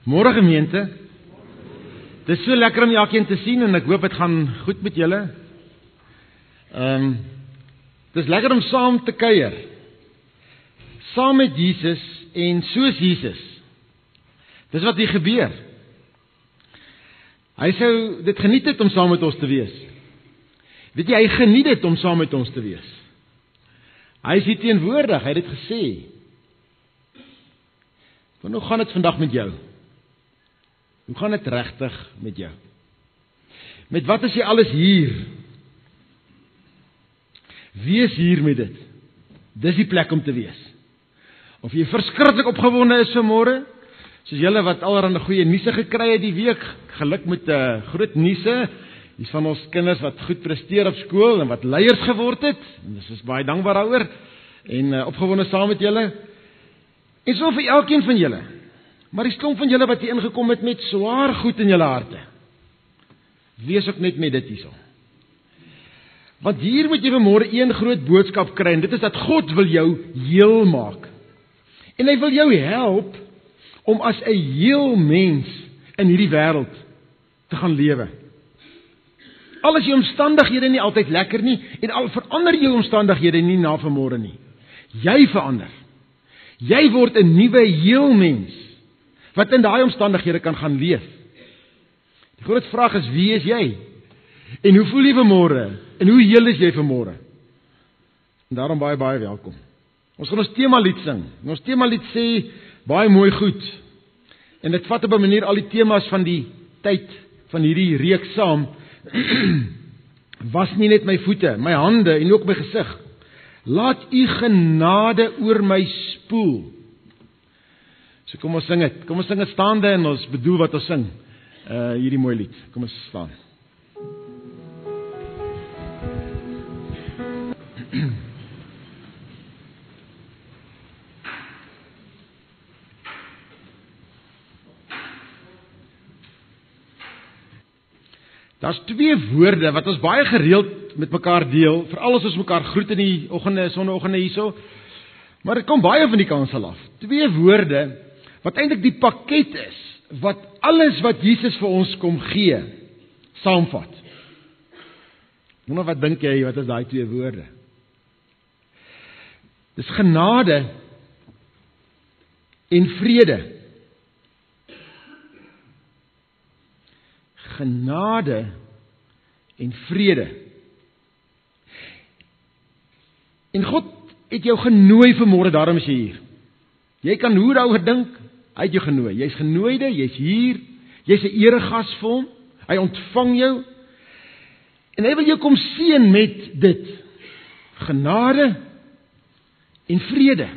Môre gemeente, dit is so lekker om elkeen te sien en ek hoop het gaan goed met julle. Dit is lekker om saam te kuier, saam met Jesus en soos Jesus. Dis wat hier gebeur. Hy sou dit geniet het om saam met ons te wees. Weet jy, hy geniet het om saam met ons te wees. Hy is hier teenwoordig, hy het dit gesê. Maar hoe gaan dit vandag met jou? Hoe gaan dit regtig met jou? Met wat is jy alles hier? Wees hier met dit. Dis die plek om te wees. Of jy verskriklik opgewonde is vanmôre, soos julle wat allerhande goeie nuuse gekry het die week, geluk met groot nuuse. Hier's van ons kinders wat goed presteer op skool en wat leiers geword het. En dis is baie dankbaar daaroor en opgewonde saam met julle. En so vir elkeen van julle. Maar die klomp van julle wat hier ingekom het met swaar goed in julle harte. Wees ook net met dit hierso. Want hier moet jy vanmôre een groot boodskap kry en dit is dat God wil jou heel maak. En hy wil jou help om as 'n heel mens in hierdie wêreld te gaan lewe. Al is jou omstandighede nie altyd lekker nie en al verander jou omstandighede nie na vanmôre nie. Jy verander. Jy word 'n nuwe heel mens wat in daai omstandighede kan gaan leef. Die groot vraag is, wie is jy? En hoe voel jy vanmôre? En hoe heel is jy vanmôre? En daarom baie welkom. Ons gaan ons temalied sing. En ons temalied sê baie mooi goed. En dit vat op 'n manier al die temas van die tyd van hierdie reeks saam. Was nie net my voete, my hande en ook my gesig. Laat u genade oor my spoel. So kom ons sing dit. Kom ons sing dit staande en ons bedoel wat ons sing. Hierdie mooi lied. Kom ons staan. Daar's twee woorde wat ons baie gereeld met mekaar deel, veral as ons mekaar groet in die oggende, sonnaandoggende hierso. Maar dit kom baie van die kansel af. Twee woorde wat eintlik die pakket is wat alles wat Jesus vir ons kom gee, saamvat. Nou wat dink jy, wat is daai twee woorde? Dis genade en vrede. Genade en vrede. En God het jou genooi vanmôre, daarom is jy hier. Jy kan hoe daaroor dink, hy het jou genooi. Jy's genooide, jy's hier, jy's 'n eregas vir hom. Hy ontvang jou. En hy wil jou kom seën met dit. Genade en vrede.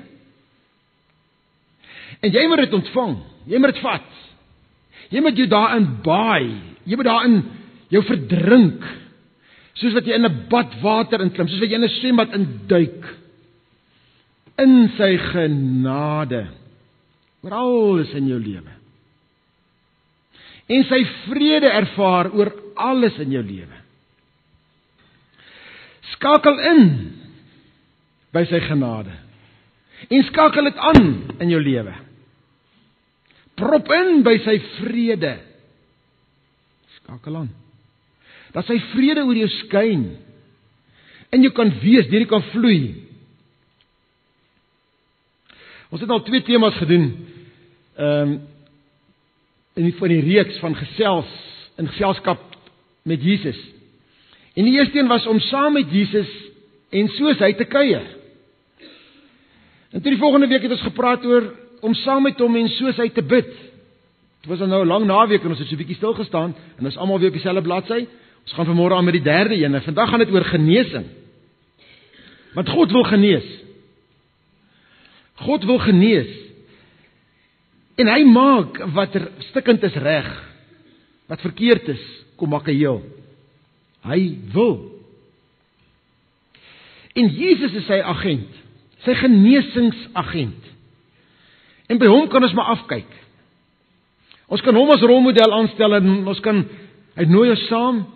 En jy moet dit ontvang. Jy moet dit vat. Jy moet jou daarin baai. Jy moet daarin jou verdrink. Soos wat jy in 'n bad water inklim, soos wat jy in 'n swembad induik. In sy genade. Oor alles in jou lewe. En sy vrede ervaar oor alles in jou lewe. Skakel in by sy genade. En skakel dit aan in jou lewe. Prop in by sy vrede. Skakel aan. Dat sy vrede oor jou skyn. En jy kan wees, deur jy kan vloei. Ons het al 2 temas gedoen. In die reeks van gesels, in geselskap met Jesus. En die eerste een was om saam met Jesus en soos hy te kuier. En toe die volgende week het ons gepraat oor om saam met hom en soos hy te bid. Dit was nou 'n lang naweek en ons het so 'n bietjie stil gestaan en ons almal weer op dieselfde bladsy. Ons gaan vanmôre aan met die derde een en vandag gaan dit oor genesing. Want God wil genees. God wil genees. En hy maak wat stikkend is reg. Wat verkeerd is, kom maak hy heel. Hy wil. En Jesus is sy agent, sy genesingsagent. En by hom kan ons maar afkyk. Ons kan hom as rolmodel aanstel en ons kan, hy nooi ons saam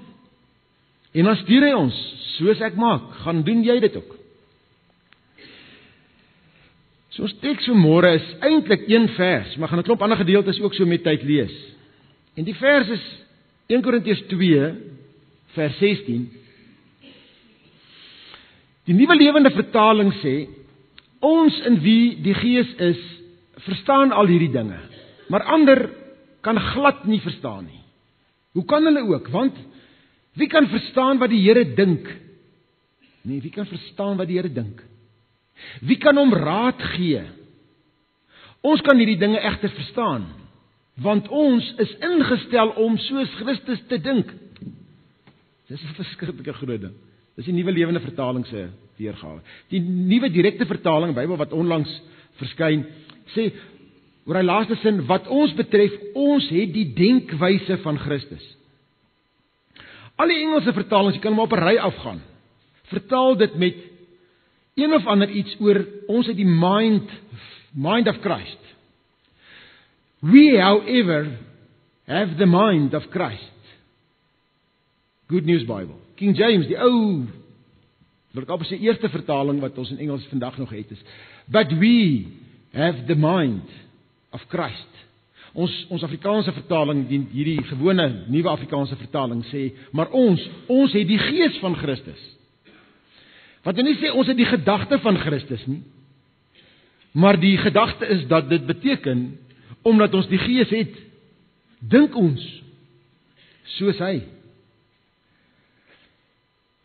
en dan stuur hy ons, soos ek maak, gaan doen jy dit ook. So ons teks vanmôre is eintlik een vers, maar gaan 'n klomp ander gedeeltes ook so met tyd lees. En die vers is 1 Korintiërs 2 vers 16. Die Nuwe Lewende Vertaling sê, ons in wie die Gees is, verstaan al hierdie dinge, maar ander kan glad nie verstaan nie. Hoe kan hulle ook? Want wie kan verstaan wat die Here dink? Nee, wie kan verstaan wat die Here dink? Wie kan hom raad gee? Ons kan hierdie dinge egter verstaan, want ons is ingestel om soos Christus te dink. Dis 'n verskriklike groot ding. Dis die Nuwe Lewende Vertaling se weergawe. Die Nuwe Direkte Vertaling, Bybel wat onlangs verskyn, sê oor hy laaste sin, wat ons betref, ons het die denkwyse van Christus. Al die Engelse vertalings, jy kan maar op 'n ry afgaan, vertaal dit met een of ander iets oor, ons het die mind of Christ. We, however, have the mind of Christ. Good News Bible. King James, die ou, wat ek op sy eerste vertaling wat ons in Engels vandag nog het is, but we have the mind of Christ. Ons Afrikaanse vertaling, hierdie gewone nuwe Afrikaanse vertaling sê, maar ons het die Gees van Christus. Wat nie sê ons het die gedagte van Christus nie, maar die gedagte is dat dit beteken, omdat ons die Gees het, dink ons soos hy.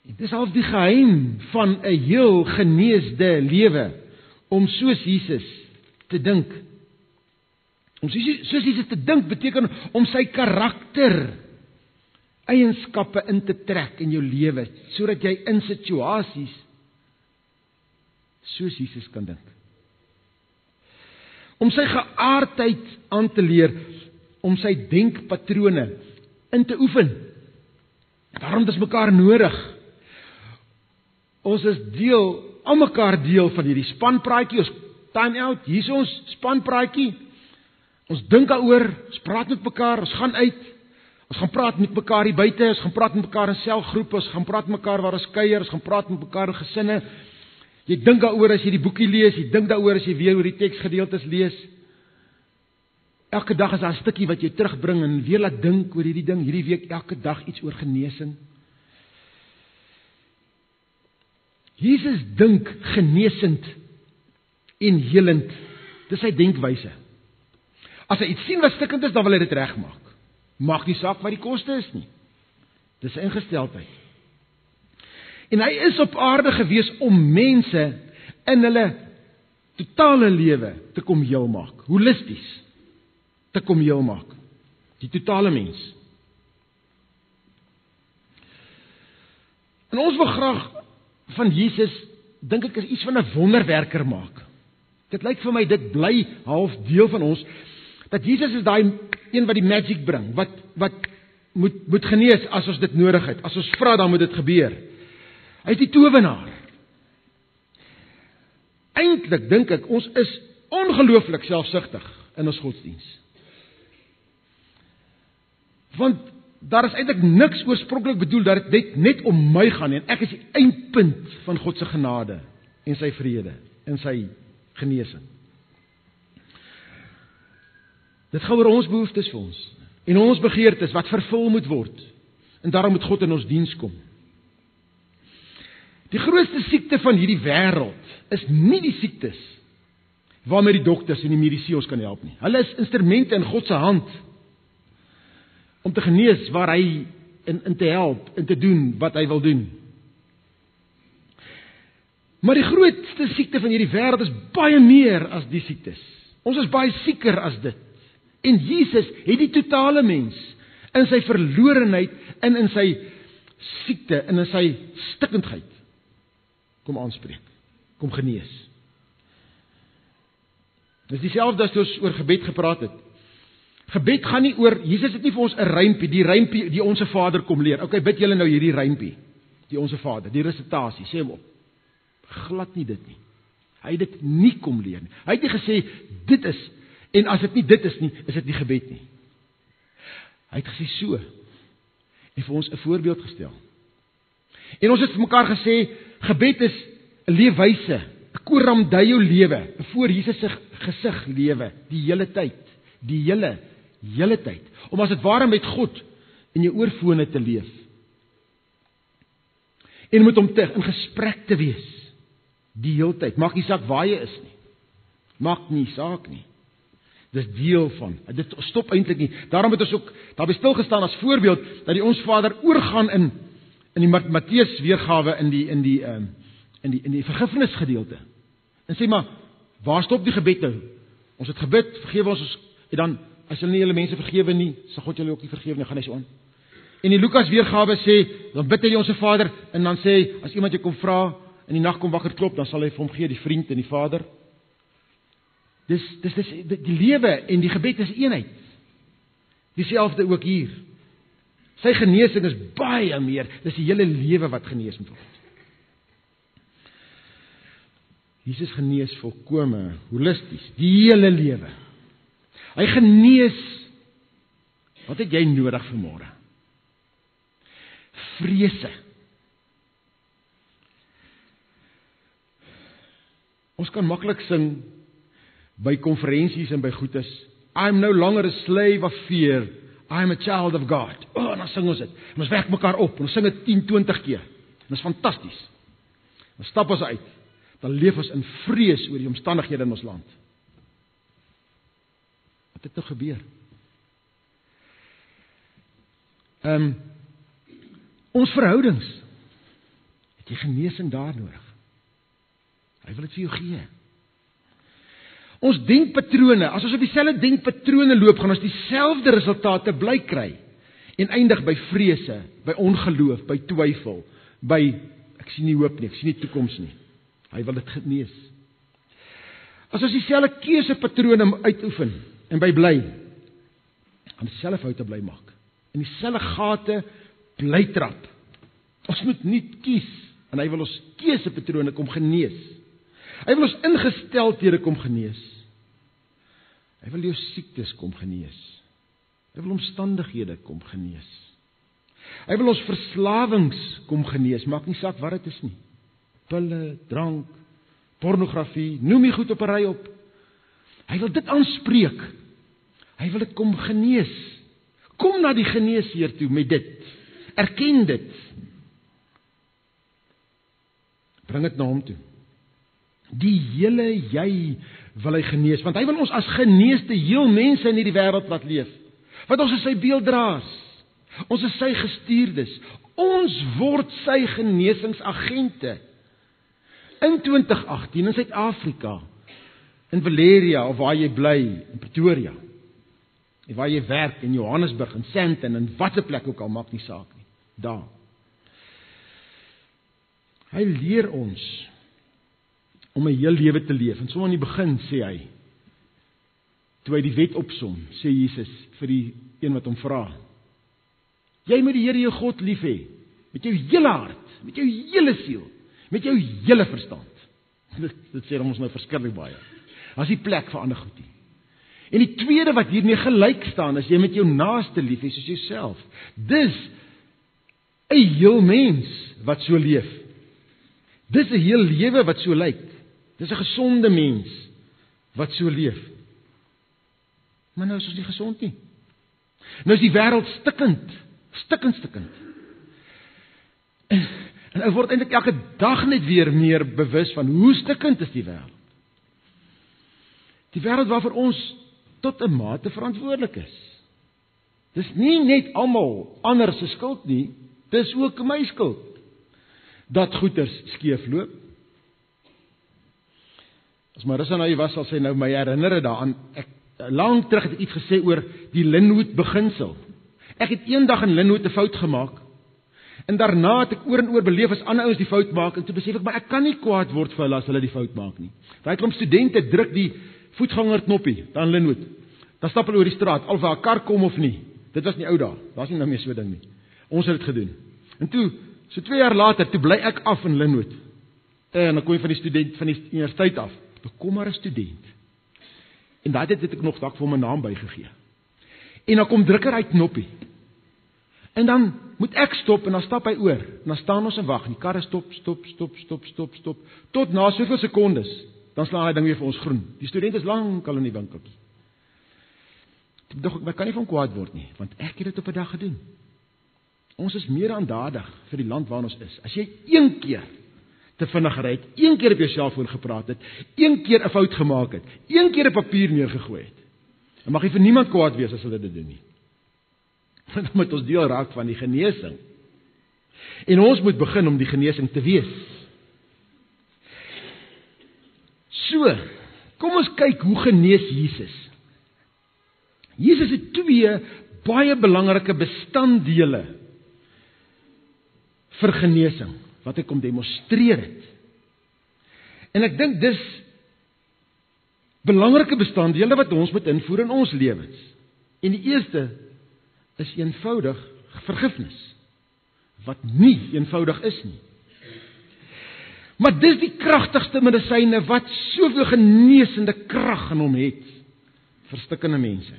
Dit is al die geheim van 'n heel geneesde lewe, om soos Jesus te dink. Om soos Jesus te dink beteken om sy karakter, eienskappe in te trek in jou lewe, sodat jy in situasies soos Jesus kan dink. Om sy geaardheid aan te leer, om sy denkpatrone in te oefen. Daarom is mekaar nodig. Ons is al mekaar deel van hierdie spanpraatjie, ons time out, hier is ons spanpraatjie. Ons dink daaroor, ons praat met mekaar, ons gaan uit, ons gaan praat met mekaar hier buite, ons gaan praat met mekaar in selgroepe, ons gaan praat met mekaar waar ons kuier, ons gaan praat met mekaar in gesinne. Jy dink daaroor as jy die boekie lees, jy dink daaroor as jy weer oor die teksgedeeltes lees. Elke dag is daar 'n stukkie wat jy terugbring en weer laat dink oor hierdie ding. Hierdie week elke dag iets oor genesing. Jesus dink genesend en helend. Dis sy denkwyse. As hy iets sien wat stikkend is, dan wil hy dit regmaak. Maak nie saak wat die koste is nie. Dis sy ingesteldheid. En hy is op aarde gewees om mense in hulle totale lewe te kom heel maak. Holisties te kom heel maak. Die totale mens. En ons wil graag van Jesus, dink ek, is iets van 'n wonderwerker maak. Dit lyk vir my, dit bly half deel van ons, dat Jesus is daai een wat die magic bring, wat moet genees as ons dit nodig het. As ons vra, dan moet dit gebeur. Hy is die towenaar. Eintlik dink ek, ons is ongelooflik selfsugtig in ons godsdiens. Want daar is eintlik niks oorspronklik bedoel dat dit net om my gaan, en ek is die eindpunt van God se genade en sy vrede en sy genesing. Dit gaan oor ons behoeftes vir ons en ons begeertes wat vervul moet word, en daarom moet God in ons diens kom. Die grootste siekte van hierdie wêreld is nie die siektes waarmee die dokters en die medisyne ons kan help nie. Hulle is instrumente in God se hand om te genees waar hy in te help en te doen wat hy wil doen. Maar die grootste siekte van hierdie wêreld is baie meer as die siektes. Ons is baie sieker as dit. En Jesus het die totale mens in sy verlorenheid en in sy siekte en in sy stikkendheid kom aanspreek, kom genees. Dis dieselfde as ons oor gebed gepraat het. Gebed gaan nie oor, Jesus het nie vir ons 'n rympie, die rympie die Onse Vader kom leer. Okay, bid julle nou hierdie rympie, die Onse Vader, die resitasie, sê hom op. Glad nie dit nie. Hy het dit nie kom leer nie. Hy het nie gesê, dit is, en as dit nie dit is nie, is dit nie gebed nie. Hy het gesê so, en vir ons 'n voorbeeld gestel. En ons het vir mekaar gesê, gebed is 'n leefwyse, 'n koram dui jou lewe, 'n voor Jesus se gesig lewe, die hele tyd, die hele tyd, om as dit ware met God in jou oorfone te leef. En met hom in gesprek te wees, die hele tyd, maak nie saak waar jy is nie, maak nie saak nie. Dis deel van, dit stop eintlik nie. Daarom het ons ook daarby stilgestaan as voorbeeld, dat die Ons Vader oorgaan in die Matteus weergawe in die vergifnisgedeelte. En sê maar, waar stop die gebed nou? Ons het gebid, vergewe ons, en dan, as julle nie julle mense vergewe nie, sal God julle ook nie vergewe nie, gaan hy so aan. En die Lukas weergawe sê, dan bid hy die Onse Vader, en dan sê, as iemand jou kom vra, in die nag kom wakker klop, dan sal hy vir hom gee, die vriend en die Vader. Dis die lewe en die gebed is eenheid. Dieselfde ook hier. Sy genesing is baie meer, dis die hele lewe wat genees moet word. Jesus genees volkome, holisties, die hele lewe. Hy genees, wat het jy nodig vanmôre? Vrese. Ons kan maklik sing, by konferensies en by goedes, I'm no longer a slave of fear, I'm a child of God. En dan sing ons dit, en ons werk mekaar op, en ons sing dit 10, 20 keer, en dit is fantasties. Dan stap ons uit, dan leef ons in vrees oor die omstandighede in ons land. Wat het nou gebeur? Ons verhoudings, het jy genesing daar nodig? Hy wil dit vir jou gee. Ons denkpatrone, as ons op dieselfde denkpatrone loop, gaan ons dieselfde resultate bly kry, en eindig by vrese, by ongeloof, by twyfel, by, ek sien nie hoop nie, ek sien nie toekoms nie. Hy wil dit genees. As ons dieselfde keusepatrone uitoefen, en by bly, gaan dieselfde foute bly maak, en dieselfde gate bly trap. Ons moet nie kies, en hy wil ons keusepatrone kom genees. Hy wil ons ingesteldhede kom genees. Hy wil jou siektes kom genees. Hy wil omstandighede kom genees. Hy wil ons verslawings kom genees, maak nie saak wat dit is nie. Pille, drank, pornografie, noem die goed op 'n ry op. Hy wil dit aanspreek. Hy wil dit kom genees. Kom na die geneesheer toe met dit. Erken dit. Bring dit na hom toe. Die hele jy wil hy genees, want hy wil ons as geneesde heel mense in hierdie wêreld laat leef. Want ons is sy beelddraers. Ons is sy gestuurdes. Ons word sy genesingsagente. In 2018 in Suid-Afrika, in Valeria, of waar jy bly, in Pretoria, en waar jy werk, in Johannesburg, in Sandton, en wat 'n plek ook al, maak nie saak nie. Daar. Hy leer ons om 'n heel lewe te leef. En so aan die begin sê hy, toe hy die wet opsom, sê Jesus vir die een wat hom vra, jy moet die Here jou God lief hê, met jou hele hart, met jou hele siel, met jou hele verstand. Dit sê ons nou verskriklik baie. As die plek vir ander goed nie. En die tweede wat hiermee gelyk staan, is jy met jou naaste lief hê soos jouself. Dis 'n heel mens wat so leef. Dis 'n heel lewe wat so lyk. Dis 'n gesonde mens wat so leef. Maar nou is ons nie gesond nie. Nou is die wêreld stikkend. En ou word eintlik elke dag net weer meer bewus van hoe stikkend is die wêreld. Die wêreld waarvoor ons tot 'n mate verantwoordelik is. Dis nie net almal ander se skuld nie, dis ook my skuld dat goeders skeef loop. As Marissa nou hier was, sal sy nou my herinner daaraan, lank terug het ek iets gesê oor die Linwood beginsel. Ek het eendag in Linwood 'n fout gemaak, en daarna het ek oor en oor beleef as ander ouens die fout maak, en toe besef ek, maar ek kan nie kwaad word vir hulle as hulle die fout maak nie. Daai klomp studente druk die voetgangerknoppie, dan Linwood, dan stap hulle oor die straat, of 'n kar kom of nie. Dit was nie ou dae, daar's nie nou meer so 'n ding nie. Ons het dit gedoen. En toe, so 2 jaar later, toe bly ek af in Linwood. En dan kom jy van die student van die universiteit af. Toe kom maar 'n student. En daai het ek nog dalk vir my naam bygegee. En dan kom drukker uit knoppie. En dan moet ek stop en dan stap hy oor. En dan staan ons en wag. Die karre stop, tot na soveel sekondes. Dan slaan hy ding weer vir ons groen. Die student is lank al in die winkeltjie. Ek kan nie van kwaad word nie, want ek het dit op 'n dag gedoen. Ons is meer aandadig vir die land waar ons is. As jy een keer te vinnig ry het, een keer op jou selfoon gepraat het, een keer 'n fout gemaak het, een keer 'n papier neergegooi het, dan mag jy vir niemand kwaad wees as hulle dit doen nie. Dan moet ons deel raak van die genesing. En ons moet begin om die genesing te wees. So, kom ons kyk hoe genees Jesus. Jesus het 2 baie belangrike bestanddele vir genesing, wat hy kom demonstreer het. En ek dink dis belangrike bestanddele wat ons moet invoer in ons lewens. En die eerste is eenvoudig vergifnis, wat nie eenvoudig is nie. Maar dis die kragtigste medisyne wat soveel genesende krag in hom het vir stikkende mense.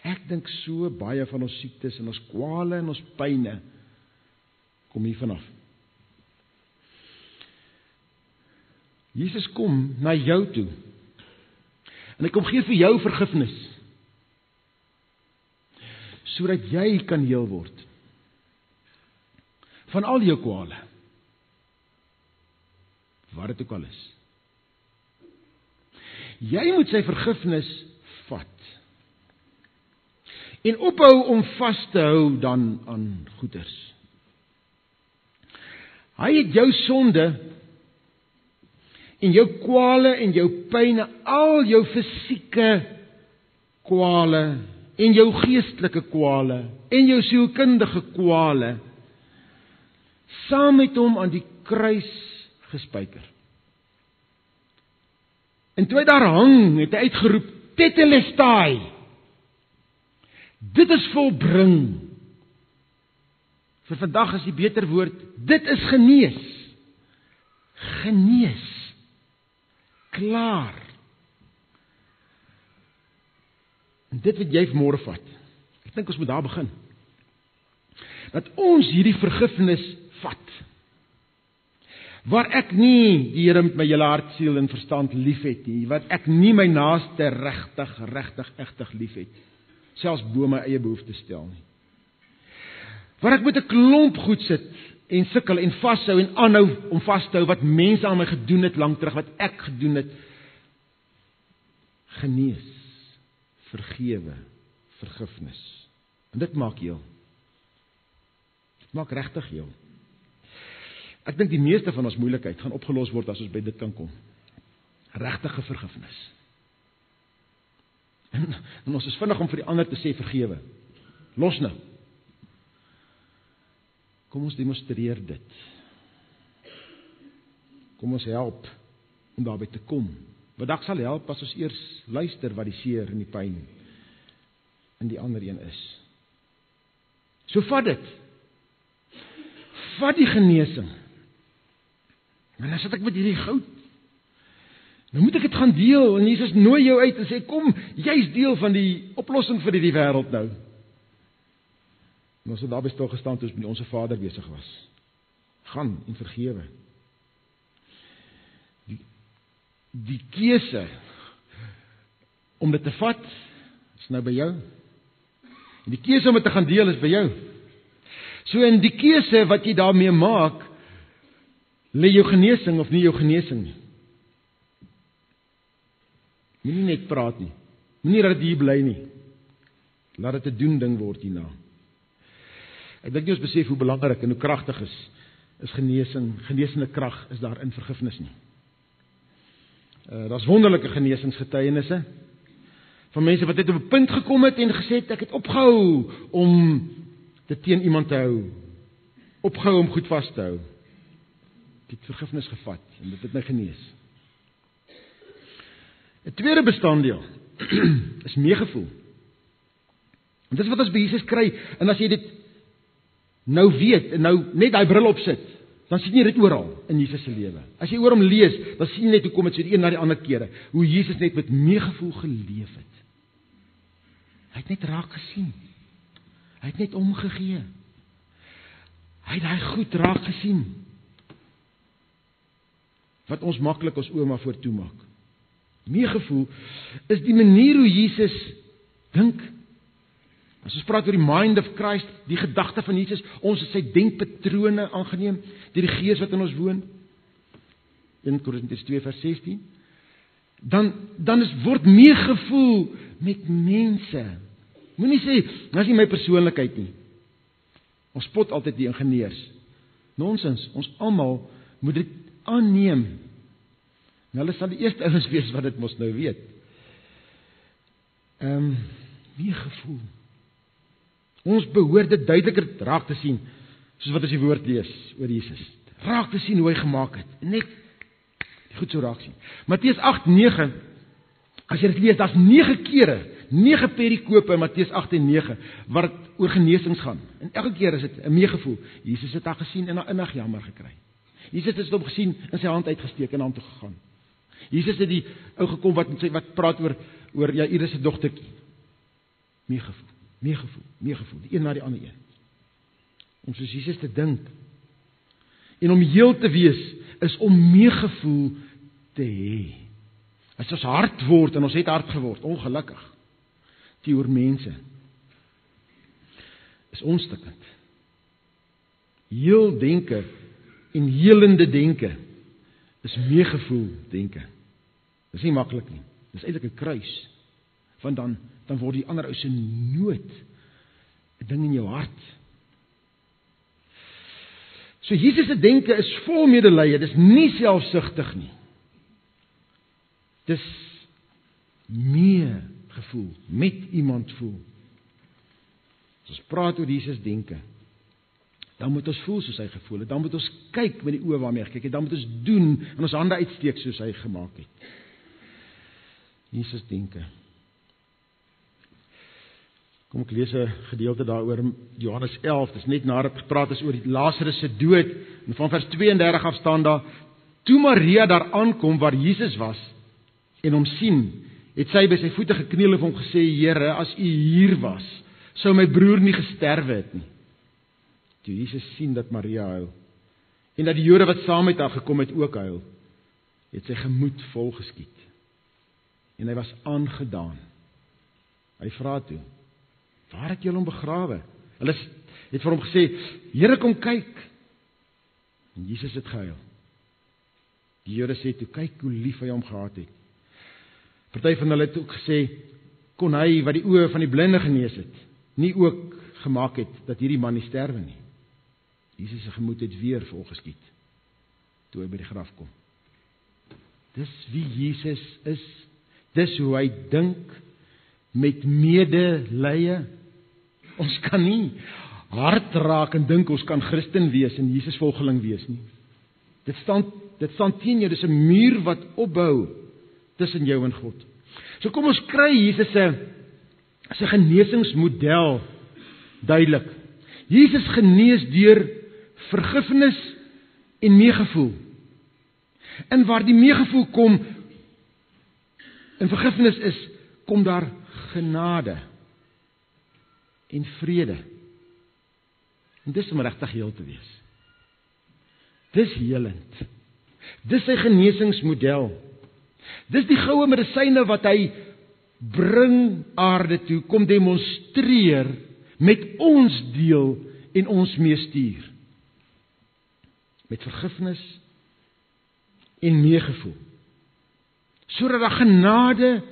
Ek dink so baie van ons siektes en ons kwale en ons pyne kom hier vanaf. Jesus kom na jou toe. En hy kom gee vir jou vergifnis, sodat jy kan heel word van al jou kwale, wat dit ook al is. Jy moet sy vergifnis vat en ophou om vas te hou dan aan goeders. Hy het jou sonde en jou kwale en jou pyne, al jou fisieke kwale en jou geestelike kwale en jou sielkundige kwale saam met hom aan die kruis gespijker. En toe hy daar hang, het hy uitgeroep, Tetelestai. Dit is volbring. Vir vandag is die beter woord, dit is genees. Genees. Klaar. En dit wat jy vanmôre vat. Ek dink ons moet daar begin. Dat ons hierdie vergifnis vat. Waar ek nie die Here met my hele hart, siel en verstand liefhet nie, wat ek nie my naaste regtig liefhet, selfs bo my eie behoeftes stel nie. Waar ek met 'n klomp goed sit en sukkel en vashou en aanhou om vas te hou wat mense aan my gedoen het lank terug, wat ek gedoen het. Genees, vergewe, vergifnis. En dit maak heel. Dit maak regtig heel. Ek dink die meeste van ons moeilikheid gaan opgelos word as ons by dit kan kom. Regtige vergifnis. En ons is vinnig om vir die ander te sê vergewe. Los nou. Kom ons demonstreer dit. Kom ons help om daarby te kom. Wat dalk sal help as ons eers luister wat die seer en die pyn in die ander een is. So vat dit. Vat die genesing. En dan sit ek met hierdie goud. Nou moet ek dit gaan deel en Jesus nooi jou uit en sê kom, jy's deel van die oplossing vir hierdie wêreld nou. En ons het daarby stil gestaan toe ons met onsse Vader besig was. Gaan en vergewe. Die keuse om dit te vat is nou by jou. En die keuse om dit te gaan deel is by jou. So in die keuse wat jy daarmee maak, lê jou genesing of nie jou genesing nie. Moenie net praat nie. Moenie dat dit hier bly nie. Laat dit 'n doen ding word hierna. Ek dink nie ons besef hoe belangrik en hoe kragtig is genesing, genesende krag is daar in vergifnis nie. Daar's wonderlike genesingsgetuienisse van mense wat net op 'n punt gekom het en gesê het ek het opgehou om dit teen iemand te hou. Opgehou om goed vas te hou. Ek het vergifnis gevat en dit het my genees. 'n tweede bestanddeel is meegevoel. En dis wat ons by Jesus kry, en as jy dit nou weet, en nou net daai bril opsit, dan sien jy dit oral in Jesus se lewe. As jy oor hom lees, dan sien jy net hoe kom dit so die een na die ander kere, hoe Jesus net met meegevoel geleef het. Hy het net raak gesien. Hy het net omgegee. Hy het daai goed raak gesien. Wat ons maklik ons oë maar voor toe maak. Meegevoel is die manier hoe Jesus dink. As ons praat oor die mind of Christ, die gedagte van Jesus, ons het sy denkpatrone aangeneem, deur die Gees wat in ons woon. 1 Korintiërs 2 vers 16. Dan word meegevoel met mense. Moenie sê, dit is nie my persoonlikheid nie. Ons spot altyd die ingenieurs. Nonsens, ons almal moet dit aanneem. En hulle sal die eerste ouens wees wat dit mos nou weet. Meegevoel. Ons behoort dit duideliker raak te sien, soos wat ons die woord lees oor Jesus. Raak te sien hoe hy gemaak het. Net goed so raak sien. Matteus 8:9, as jy dit lees, daar's 9 kere, 9 perikope in Matteus 8 en 9, waar dit oor genesings gaan. En elke keer is dit 'n meegevoel. Jesus het haar gesien en haar innig jammer gekry. Jesus het hom gesien en sy hand uitgesteek en aan hom toe gegaan. Jesus het die ou gekom wat praat oor Jairus se dogtertjie. Meegevoel, die een na die ander een. Om soos Jesus te dink en om heel te wees is om meegevoel te hê. As ons hard word en ons het hard geword, ongelukkig teenoor mense, is onstukkend. Heel denke en helende denke is meegevoel denke. Dis nie maklik nie. Dis eintlik 'n kruis. Want dan word die ander ou se nood 'n ding in jou hart. So Jesus se denke is vol medelee, dis nie selfsugtig nie. Dis meegevoel, met iemand voel. As ons praat oor Jesus denke, dan moet ons voel soos hy gevoel het, dan moet ons kyk met die oë waarmee hy kyk het, dan moet ons doen en ons hande uitsteek soos hy gemaak het. Jesus denke. Kom ek lees 'n gedeelte daaroor, Johannes 11, dis net nadat gepraat is oor die Lazarus se dood, en van vers 32 af staan daar, toe Maria daar aankom waar Jesus was, en hom sien, het sy by sy voete gekniel en hom gesê, Here, as u hier was, sou my broer nie gesterwe het nie. Toe Jesus sien dat Maria huil, en dat die Jode wat saam met haar gekom het ook huil, het sy gemoed vol geskiet. En hy was aangedaan. Hy vra toe, waar het julle hom begrawe? Hulle het vir hom gesê, Here, kom kyk. En Jesus het gehuil. Die Jode sê toe, kyk hoe lief hy hom gehad het. Party van hulle het ook gesê, kon hy wat die oë van die blinde genees het, nie ook gemaak het dat hierdie man nie sterwe nie. Jesus se gemoed het weer volgeskiet toe hy by die graf kom. Dis wie Jesus is. Dis hoe hy dink, met medelee. Ons kan nie hard raak en dink ons kan Christen wees en Jesus volgeling wees nie. Dit staan teen jou, dis 'n muur wat opbou tussen jou en God. So kom ons kry Jesus se genesingsmodel duidelik. Jesus genees deur vergifnis en meegevoel. En waar die meegevoel kom en vergifnis is, kom daar genade en vrede. En dis om regtig heel te wees. Dis helend. Dis sy genesingsmodel. Dis die goue medisyne wat hy bring aarde toe, kom demonstreer met ons deel en ons meestuur. Met vergifnis en meegevoel. Sodat daar genade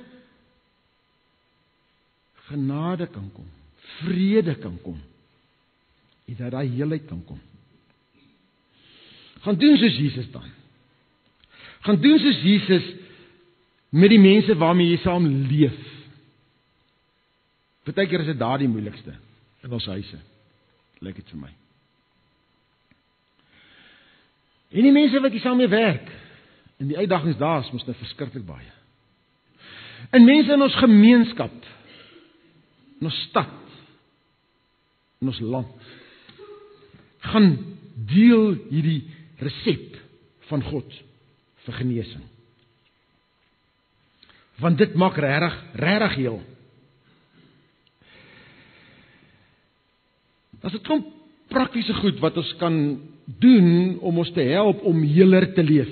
kan kom, vrede kan kom, en dat daar heelheid kan kom. Gaan doen soos Jesus dan. Gaan doen soos Jesus met die mense waarmee jy saam leef. Partykeer is dit daar die moeilikste in ons huise, lyk dit vir my. En die mense wat jy saam mee werk, en die uitdagings daar is mos nou verskriklik baie. En mense in ons gemeenskap, in ons stad, in ons land, gaan deel hierdie resep van God vir genesing. Want dit maak regtig heel. Daar's 'n klomp praktiese goed wat ons kan doen om ons te help om heeler te leef.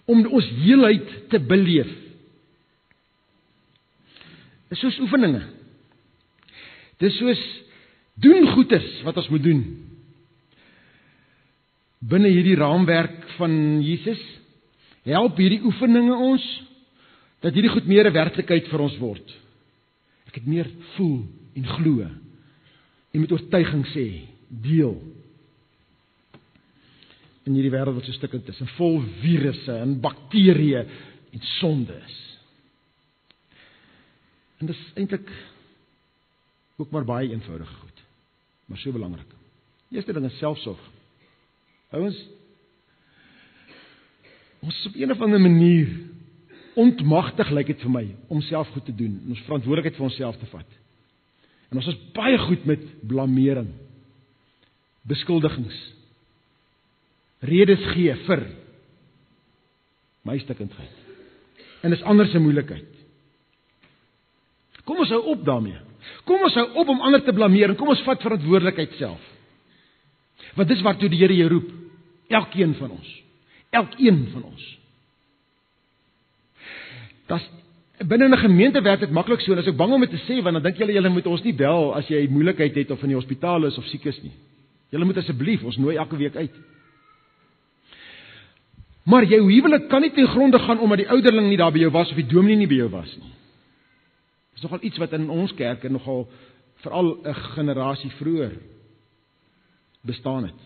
Om ons heelheid te beleef. Dis soos oefeninge. Dis soos doen goeders wat ons moet doen. Binne hierdie raamwerk van Jesus, help hierdie oefeninge ons, dat hierdie goed meer 'n werklikheid vir ons word. Ek het meer voel en glo, en met oortuiging sê, deel. In hierdie wêreld wat so stikkend is, en vol virusse, en bakterieë, en sonde is. En dis eintlik ook maar baie eenvoudige goed, maar so belangrik. Eerste ding is selfsorg. Ouens, ons is op een of ander manier ontmagtig, lyk dit vir my, om self goed te doen, en ons verantwoordelikheid vir onsself te vat. En ons is baie goed met blamering, beskuldigings, redes gee vir my stikkindheid. En dis ander se moeilikheid. Kom ons hou op daarmee. Kom ons hou op om ander te blameer, en kom ons vat verantwoordelikheid self. Want dis waartoe die Here jou roep. Elkeen van ons. Elkeen van ons. Binne 'n gemeente werk dit maklik so, en as ek bang om dit te sê, want dan dink julle moet ons nie bel as jy moeilikheid het of in die hospitaal is of siek is nie. Julle moet asseblief, ons nooi elke week uit. Maar jou huwelik kan nie ten gronde gaan omdat die ouderling nie daar by jou was of die dominee nie by jou was nie. Dis nogal iets wat in ons kerke nogal veral 'n generasie vroeër bestaan het.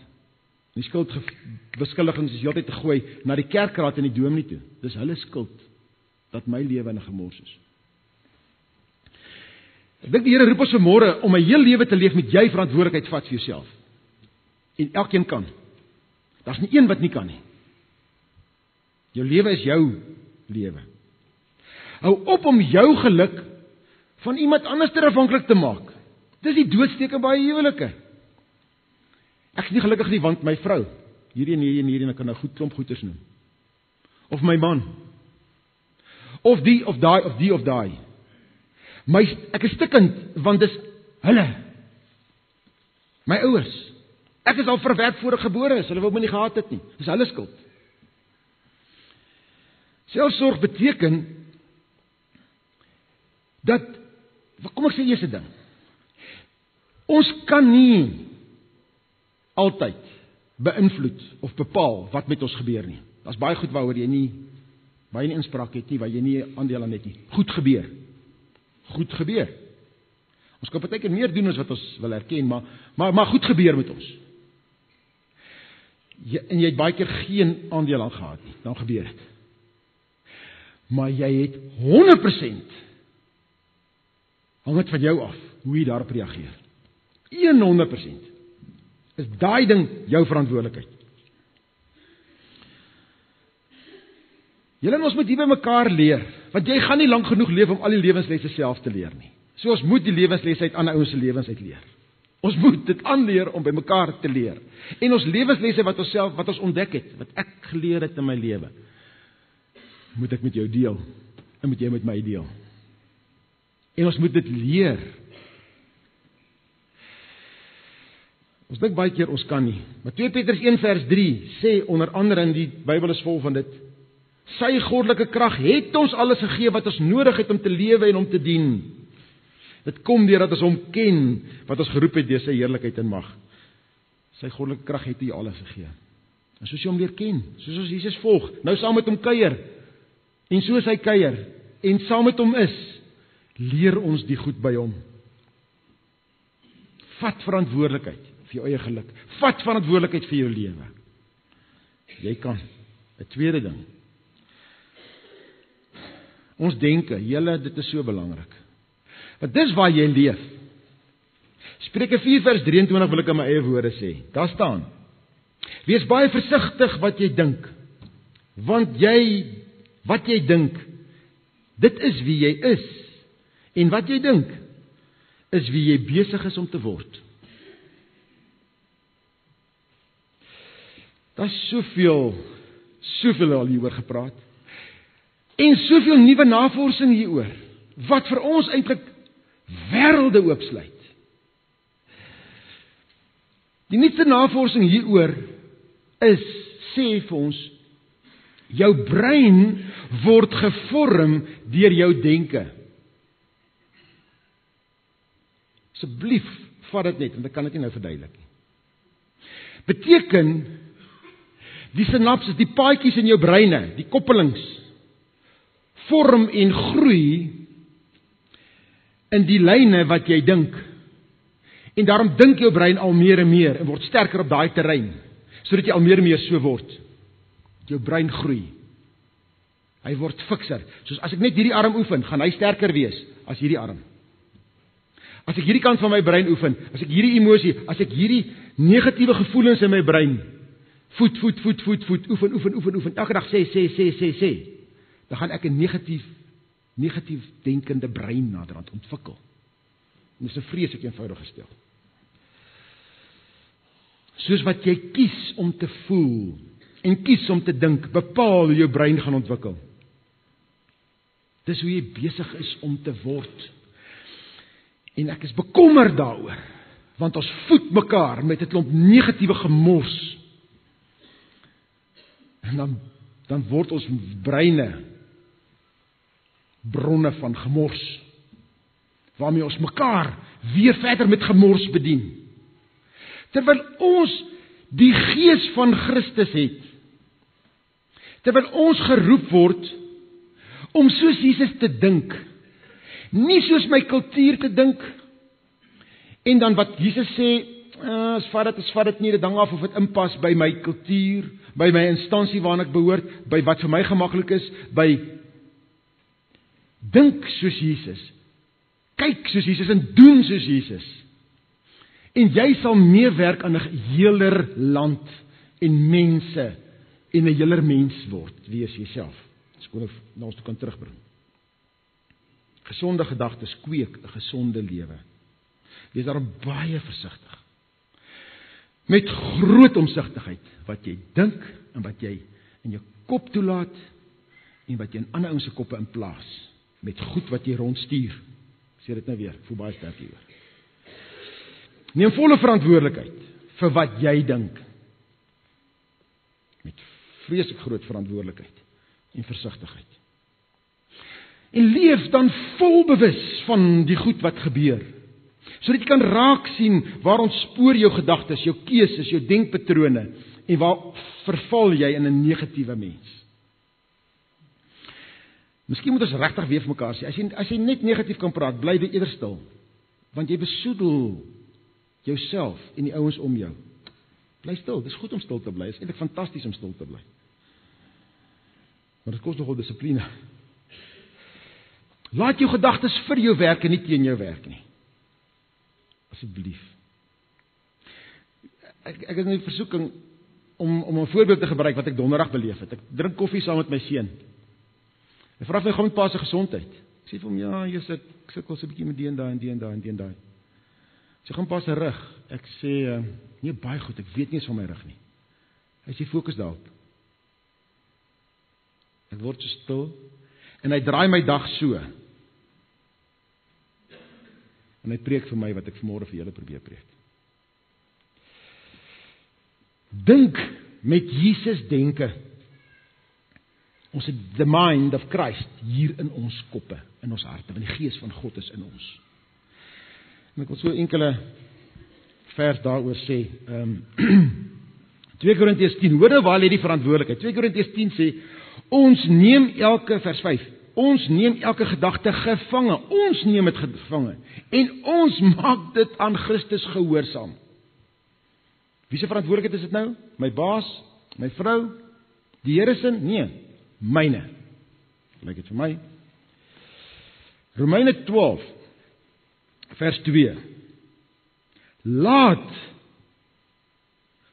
Die skuldbeskuldigings is heeltyd te gooi na die kerkraad en die dominee toe. Dis hulle skuld dat my lewe in 'n gemors is. Ek dink die Here roep ons vanmôre om 'n heel lewe te leef met jy verantwoordelikheid vat vir jouself. En elkeen kan. Daar's nie een wat nie kan nie. Jou lewe is jou lewe. Hou op om jou geluk van iemand anders te afhanklik te maak. Dis die doodsteek in baie huwelike. Ek is nie gelukkig nie, want my vrou, hierdie en ek kan nou goed klomp goeders noem. Of my man. Of die, of daai. Ek is stikkend, want dis hulle. My ouers. Ek is al verwerp voor ek gebore is, hulle wou my nie gehad het nie. Dis hulle skuld. Selfsorg beteken dat, kom ek sê eerste ding, ons kan nie altyd beïnvloed of bepaal wat met ons gebeur nie. Daar's baie goed waaroor jy nie inspraak het nie, waar jy nie aandeel aan het nie. Goed gebeur. Ons kan partykeer meer doen as wat ons wil erken, maar goed gebeur met ons. En jy het baie keer geen aandeel aan gehad nie, dan gebeur dit. Maar jy het 100% hang dit van jou af, hoe jy daarop reageer. 100% is daai ding jou verantwoordelikheid. Julle en ons moet hier by mekaar leer, want jy gaan nie lank genoeg leef om al die lewenslesse self te leer nie. So ons moet die lewenslesse uit ander ouens se lewens uit leer. Ons moet dit aanleer om by mekaar te leer. En ons lewenslesse wat ons ontdek het, wat ek geleer het in my lewe, moet ek met jou deel, en moet jy met my deel. En ons moet dit leer. Ons dink baie keer ons kan nie. Maar 2 Petrus 1 vers 3 sê onder andere, in die Bybel is vol van dit, sy goddelike krag het ons alles gegee wat ons nodig het om te lewe en om te dien. Dit kom deurdat ons hom ken, wat ons geroep het deur sy heerlikheid en mag. Sy goddelike krag het jy alles gegee. En soos jy hom leer ken, soos ons Jesus volg, nou saam met hom kuier, en soos hy kuier, en saam met hom is, leer ons die goed by hom. Vat verantwoordelikheid vir jou eie geluk. Vat verantwoordelikheid vir jou lewe. Jy kan. 'n tweede ding. Ons denke, dit is so belangrik. Want dis waar jy leef. Spreuke 4 vers 23 wil ek in my eie woorde sê. Daar staan: wees baie versigtig wat jy dink, want wat jy dink, dit is wie jy is, en wat jy dink, is wie jy besig is om te word. Daar is soveel al hieroor gepraat, en soveel nuwe navorsing hieroor, wat vir ons eintlik wêrelde oopsluit. Die nuutste navorsing hieroor sê vir ons, jou brein word gevorm deur jou denke. Asseblief, vat dit net, want ek kan dit nie nou verduidelik nie. Beteken, die sinapses, die paadjies in jou breine, die koppelings, vorm en groei in die lyne wat jy dink. En daarom dink jou brein al meer en meer, en word sterker op daai terrein, sodat jy al meer en meer so word. Jou brein groei. Hy word fikser. Soos as ek net hierdie arm oefen, gaan hy sterker wees as hierdie arm. As ek hierdie kant van my brein oefen, as ek hierdie emosie, as ek hierdie negatiewe gevoelens in my brein voed, oefen, elke dag sê, dan gaan ek 'n negatief denkende brein naderhand ontwikkel. En dis 'n vreeslik eenvoudige stel. Soos wat jy kies om te voel en kies om te dink, bepaal hoe jou brein gaan ontwikkel. Dis hoe jy besig is om te word. En ek is bekommerd daaroor, want ons voed mekaar met 'n klomp negatiewe gemors. En dan word ons breine bronne van gemors, waarmee ons mekaar weer verder met gemors bedien. Terwyl ons die Gees van Christus het, terwyl ons geroep word om soos Jesus te dink, nie soos my kultuur te dink, en dan wat Jesus sê, as vat dit nie, dit hang af of dit inpas by my kultuur, by my instansie waarna ek behoort, by wat vir my gemaklik is, by dink soos Jesus, kyk soos Jesus en doen soos Jesus. En jy sal meewerk aan 'n heeler land en mense en 'n heeler mens word, wees jouself. Dis kon ek na ons toe kan terugbring. Gesonde gedagtes kweek 'n gesonde lewe. Wees daarom baie versigtig. Met groot omsigtigheid wat jy dink en wat jy in jou kop toelaat en wat jy in ander ouens se koppe inplaas. Met goed wat jy rondstuur. Ek sê dit nou weer, ek voel baie sterk hieroor. Neem volle verantwoordelikheid vir wat jy dink. Met vreeslik groot verantwoordelikheid en versigtigheid. En leef dan vol bewus van die goed wat gebeur. Sodat jy kan raak sien waar ontspoor jou gedagtes, jou keuses, jou denkpatrone en waar verval jy in 'n negatiewe mens. Miskien moet ons regtig weer vir mekaar sê, as jy net negatief kan praat, bly jy eerder stil. Want jy besoedel jouself en die ouens om jou. Bly stil, dis goed om stil te bly, is eintlik fantasties om stil te bly. Maar dit kos nogal dissipline. Laat jou gedagtes vir jou werk en nie teen jou werk nie. Asseblief. Ek het 'n versoeking om 'n voorbeeld te gebruik wat ek donderdag beleef het. Ek drink koffie saam met my seun. Hy vra my, "Gaan met pa se gesondheid?" Ek sê vir hom, "Ja, ek sukkel so 'n bietjie met die en daai." Sy gaan pa se rug. Ek sê, "Nee, baie goed, ek weet nie eens van my rug nie." Hy sê, "Fokus daarop." Ek word so stil en hy draai my dag so. En hy preek vir my wat ek vanmôre vir julle probeer preek. Dink met Jesus denke. Ons het the mind of Christ hier in ons koppe, in ons harte, want die Gees van God is in ons. En ek wil so enkele vers daaroor sê. 2 Korintiërs 10, hoor nou waar lê die verantwoordelikheid. 2 Korintiërs 10 sê, vers 5, ons neem elke gedagte gevange, ons neem dit gevange, en ons maak dit aan Christus gehoorsaam. Wie se verantwoordelikheid is dit nou? My baas, my vrou, die Here se? Nee, myne. Lyk dit vir my. Romeine 12, vers 2. Laat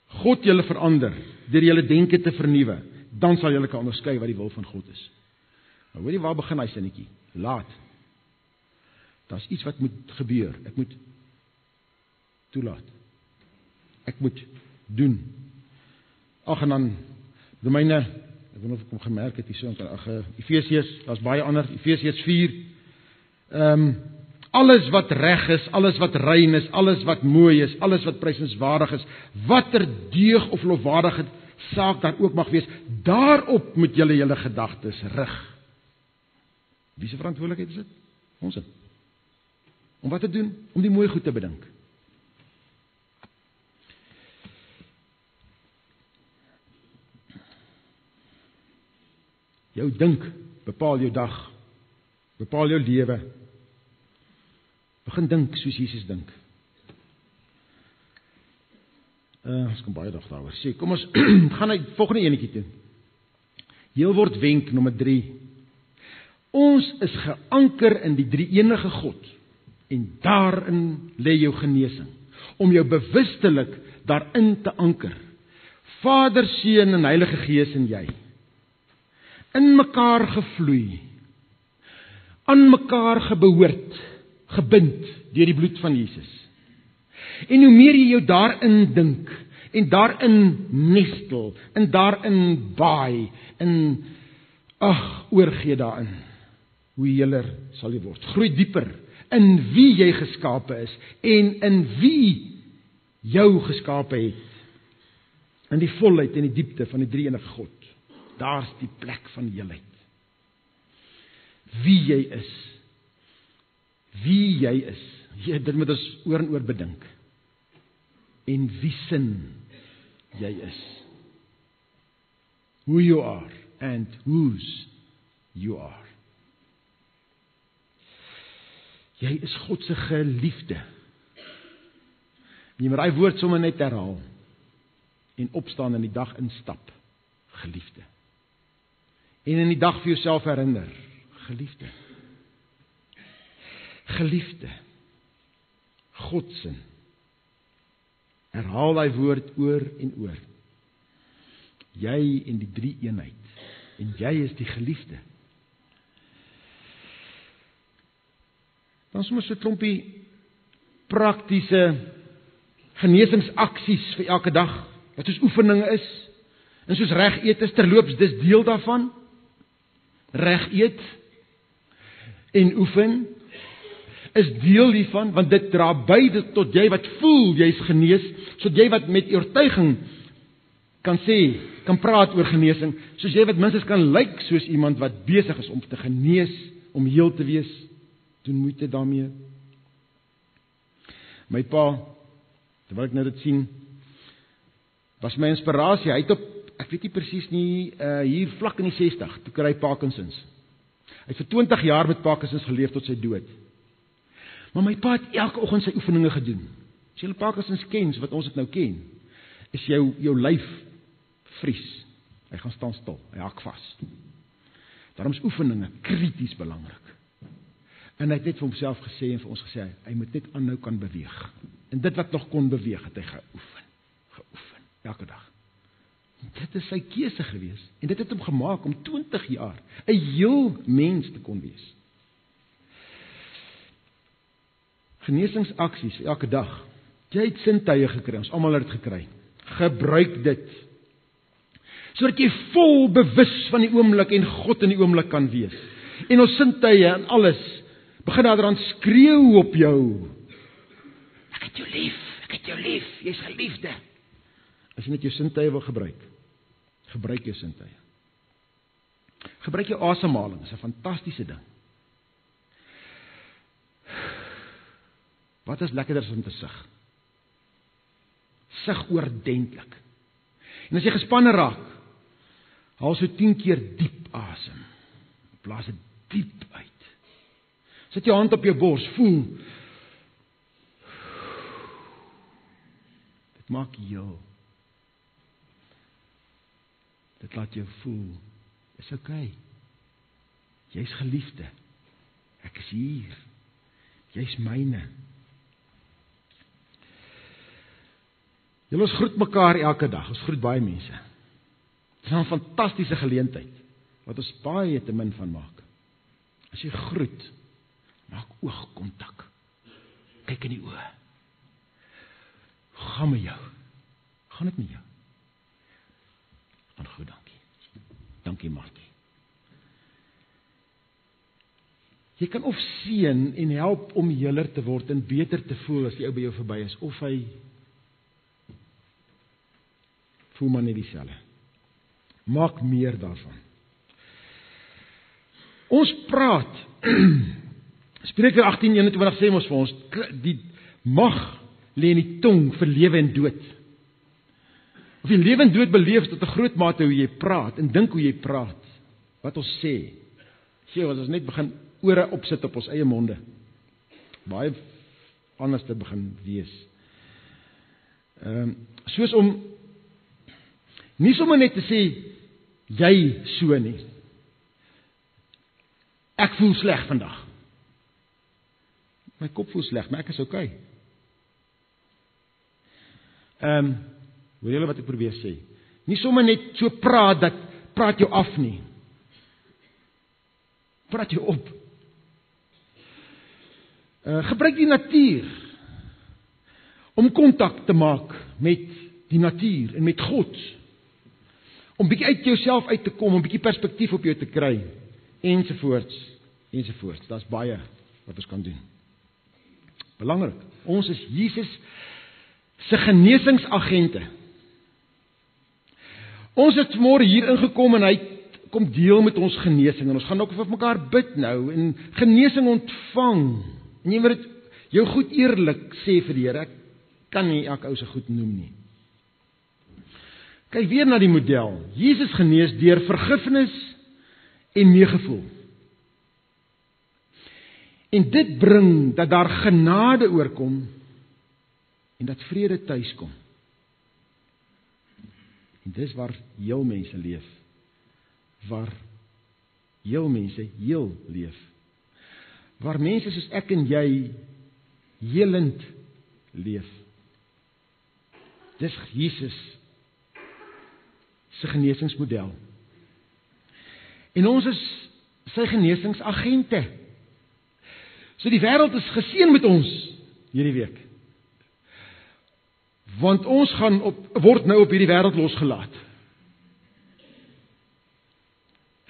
God julle verander, deur julle denke te vernuwe, dan sal julle kan onderskei wat die wil van God is. Nou weet jy waar begin hy sinnetjie? Laat. Daar's iets wat moet gebeur. Ek moet toelaat. Ek moet doen. Ag, en dan Romeine, ek weet nie of ek hom gemerk het hierso, Efesiërs, daar's baie ander, Efesiërs 4. alles wat reg is, alles wat rein is, alles wat mooi is, alles wat prysenswaardig is, watter deug of lofwaardige saak daar ook mag wees, daarop moet julle gedagtes rig. Wie se verantwoordelikheid is dit? Ons. Om wat te doen? Om die mooi goed te bedink. Jou dink bepaal jou dag, bepaal jou lewe. Begin dink soos Jesus dink. Ons kan baie dag daaroor sê. Kom ons gaan na die volgende enetjie toe. Heelwoord wenk nommer 3. Ons is geanker in die drie-enige God en daarin lê jou genesing. Om jou bewustelik daarin te anker. Vader, Seun en Heilige Gees en jy. In mekaar gevloei. Aan mekaar gebehoort, gebind deur die bloed van Jesus. En hoe meer jy jou daarin dink, en daarin nestel, en daarin baai, en oorgee daarin, hoe heeler sal jy word. Groei dieper in wie jy geskape is, en in wie jou geskape het. In die volheid en die diepte van die drie-enige God. Daar's die plek van heelheid. Wie jy is. Wie jy is. Dit moet ons oor en oor bedink. En wie sin jy is. Who you are and whose you are. Jy is God se geliefde. Jy moet daai woord sommer net herhaal. En opstaan in die dag instap. Geliefde. En in die dag vir jouself herinner. Geliefde. Geliefde. Godsin. Herhaal daai woord oor en oor. Jy en die drie eenheid. En jy is die geliefde. Dan sommer so 'n klompie praktiese genesingsaksies vir elke dag, wat soos oefeninge is, en soos reg eet is terloops, dis deel daarvan. Reg eet en oefen is deel hiervan, want dit dra by tot jy wat voel jy's genees, sodat jy wat met oortuiging kan sê, kan praat oor genesing, soos jy wat minstens kan lyk soos iemand wat besig is om te genees, om heel te wees, doen moeite daarmee. My pa, terwyl ek nou dit sien, was my inspirasie. Hy het op, ek weet nie presies nie, hier vlak in die 60, toe kry hy Parkinsons. Hy het vir 20 jaar met Parkinsons geleef tot sy dood. Maar my pa het elke oggend sy oefeninge gedoen. As jy Parkinsons ken, wat ons dit nou ken, is jou lyf vries. Hy gaan staan stil, hy hak vas. Daarom is oefeninge krities belangrik. En hy het net vir homself gesê en vir ons gesê, hy moet net aanhou kan beweeg. En dit wat nog kon beweeg, het hy geoefen, elke dag. Dit is sy keuse gewees, en dit het hom gemaak om 20 jaar 'n heel mens te kon wees. Genesingsaksies elke dag. Jy het sintuie gekry, ons almal het dit gekry. Gebruik dit, sodat jy vol bewus van die oomblik en God in die oomblik kan wees. En ons sintuie en alles begin daaraan skreeu op jou. Ek het jou lief, jy's geliefde. As jy net jou sintuie wil gebruik, gebruik jou sintuie. Gebruik jou asemhaling, dis 'n fantastiese ding. Wat is lekkerder as om te sug? Sug oordentlik. En as jy gespanne raak, haal so 10 keer diep asem. Blaas dit diep uit. Sit jou hand op jou bors, voel. Dit maak heel. Dit laat jou voel, is okay. Jy's geliefde. Ek is hier. Jy's myne. Ons groet mekaar elke dag. Ons groet baie mense. Dit is 'n fantastiese geleentheid wat ons baie te min van maak. As jy groet, maak oogkontak. Kyk in die oë. Gaan met jou. Gaan dit met jou? Gaan goed, dankie. Dankie, Martie. Jy kan of seën en help om heeler te word en beter te voel as die ou by jou verby is, of hy voel maar net dieselfde. Maak meer daarvan. Ons praat, Spreuke 18:21 sê ons vir ons, die mag lê in die tong vir lewe en dood. Of jy lewe en dood beleef tot 'n groot mate hoe jy praat en dink hoe jy praat, wat ons sê. Sê as ons net begin ore opsit op ons eie monde, baie anders te begin wees. Soos om nie sommer net te sê jy so nie. Ek voel sleg vandag. My kop voel sleg, maar ek is okay. Hoor julle wat ek probeer sê? Nie sommer net so praat dat praat jou af nie. Praat jou op. Gebruik die natuur om kontak te maak met die natuur en met God. Om bietjie uit jouself uit te kom, om bietjie perspektief op jou te kry, ensovoorts, ensovoorts. Daar's baie wat ons kan doen. Belangrik, ons is Jesus se genesingsagente. Ons het môre hier ingekom en hy kom deel met ons genesing, en ons gaan ook vir mekaar bid nou, en genesing ontvang, en jy moet dit jou goed eerlik sê vir die Here, ek kan nie elke ou se goed noem nie. Kyk weer na die model, Jesus genees deur vergifnis en meegevoel. En dit bring dat daar genade oorkom, en dat vrede tuis kom. En dis waar heel mense leef. Waar heel mense heel leef. Waar mense soos ek en jy helend leef. Dis Jesus se genesingsmodel. En ons is sy genesingsagente. So die wêreld is geseën met ons hierdie week. Want ons word nou op hierdie wêreld losgelaat.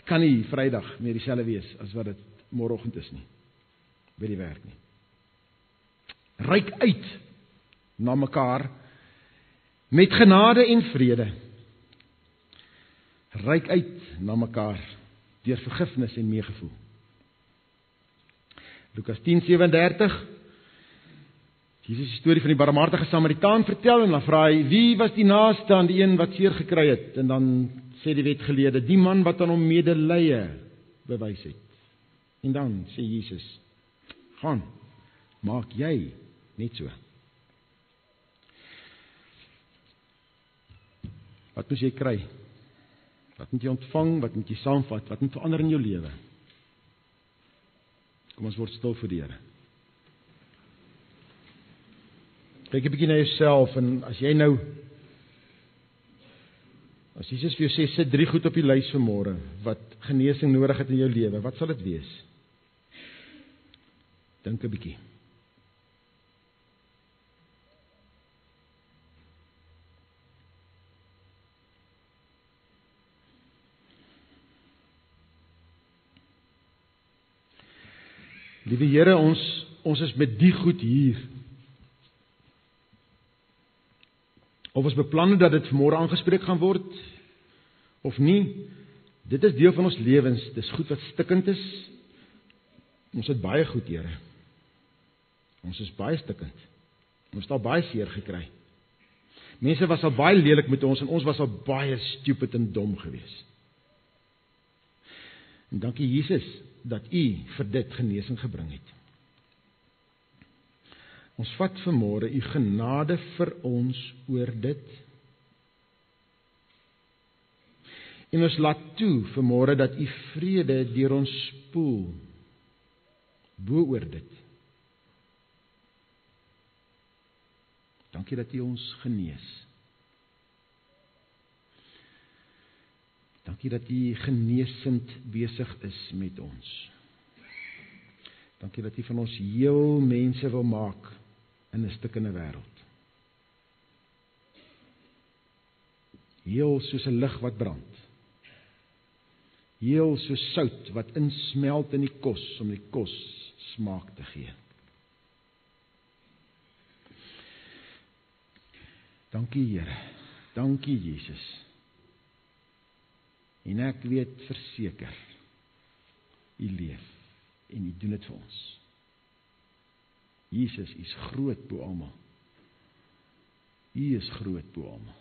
Kan nie Vrydag meer dieselfde wees as wat dit môreoggend is nie. By die werk nie. Reik uit na mekaar met genade en vrede. Reik uit na mekaar deur vergifnis en meegevoel. Lukas 10:37 Jesus die storie van die barmhartige Samaritaan vertel, en dan vra hy, wie was die naaste aan die een wat seer gekry het? En dan sê die wetgeleerde, die man wat aan hom medelee bewys het. En dan sê Jesus, gaan, maak jy net so. Wat moet jy kry? Wat moet jy ontvang? Wat moet jy saamvat? Wat moet verander in jou lewe? Kom ons word stil vir die Here. Kyk 'n bietjie na jouself, en as Jesus vir jou sê, sit 3 goed op die lys vir môre, wat genesing nodig het in jou lewe, wat sal dit wees? Dink 'n bietjie. Liewe Here, ons is met die goed hier. Of ons beplan dat dit vanmôre aangespreek gaan word, of nie, dit is deel van ons lewens, dis goed wat stikkend is. Ons het baie goed, Here. Ons is baie stikkend. Ons het al baie seer gekry. Mense was al baie lelik met ons, en ons was al baie stupid en dom geweest. En dankie Jesus, dat U vir dit genesing gebring het. Ons vat vanmôre U genade vir ons oor dit. En ons laat toe vanmôre dat U vrede deur ons spoel, bo oor dit. Dankie dat U ons genees. Dankie dat U genesend besig is met ons. Dankie dat U van ons heel mense wil maak in 'n stikkende wêreld. Heel soos 'n lig wat brand. Heel so sout wat insmelt in die kos, om die kos smaak te gee. Dankie Here, dankie Jesus. En ek weet verseker, U leef en U doen dit vir ons. Jesus, U is groot bo almal. U is groot bo almal.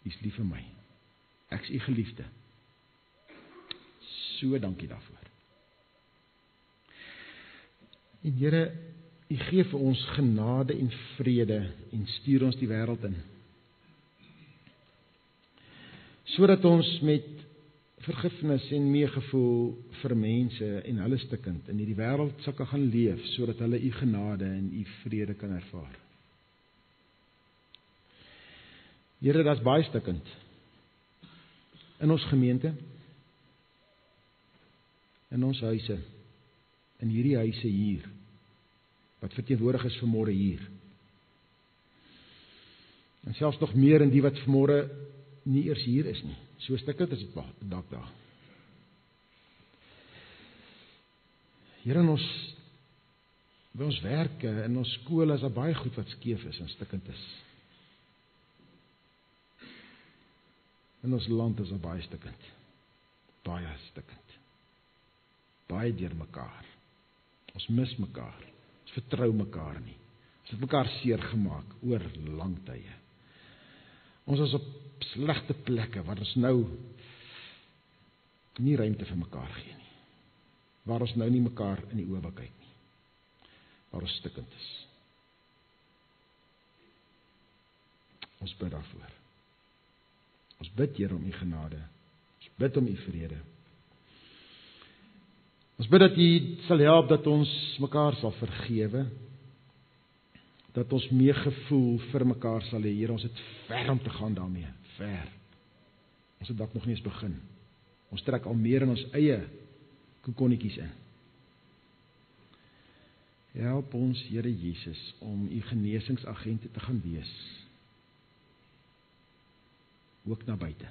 U is lief vir my. Ek is U geliefde. So dankie daarvoor. En Here, U gee vir ons genade en vrede en stuur ons die wêreld in. Sodat ons met vergifnis en meegevoel vir mense en hulle stikkend in hierdie wêreld sal kan gaan leef, sodat hulle U genade en U vrede kan ervaar. Here, dit is baie stikkend in ons gemeente, in ons huise, in hierdie huise hier, wat verteenwoordig is vanmôre hier. En selfs nog meer in die wat vanmôre nie eers hier is nie. So stikkend is dit dalk daar. Here, in ons by ons werke, in ons skole is daar baie goed wat skeef is en stikkend is. In ons land is daar baie stikkend. Baie stikkend. Baie deur mekaar. Ons mis mekaar. Ons vertrou mekaar nie. Ons het mekaar seer gemaak oor lang tye. Ons is op slegte plekke waar ons nou nie ruimte vir mekaar gee nie. Waar ons nou nie mekaar in die oë wil kyk nie. Waar ons stikkend is. Ons bid daarvoor. Ons bid, Here, om U genade. Ons bid om U vrede. Ons bid dat U sal help dat ons mekaar sal vergewe. Dat ons meegevoel vir mekaar sal hê. Here, ons het ver om te gaan daarmee. Ver. Ons het dalk nog nie eens begin. Ons trek al meer in ons eie kokonnetjies in. Help ons, Here Jesus, om U genesingsagente te gaan wees. Ook na buite.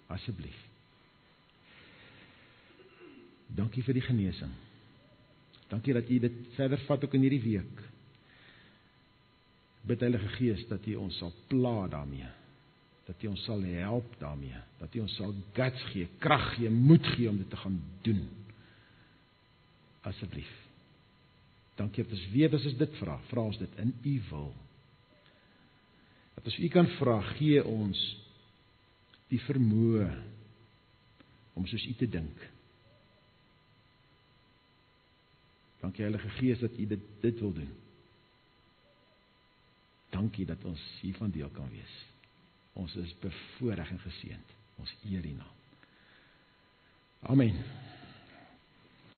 Asseblief. Dankie vir die genesing. Dankie dat U dit verder vat ook in hierdie week. Bid Heilige Gees dat U ons sal pla daarmee. Dat U ons sal help daarmee. Dat U ons sal guts gee, krag gee, moed gee om dit te gaan doen. Asseblief. Dankie dat ons weet as ons dit vra ons dit in U wil. Dat as U kan vra, gee ons die vermoë om soos U te dink. Dankie Heilige Gees dat U dit wil doen. Dankie dat ons hiervan deel kan wees. Ons is bevoorreg en geseënd. Ons eer U naam. Amen.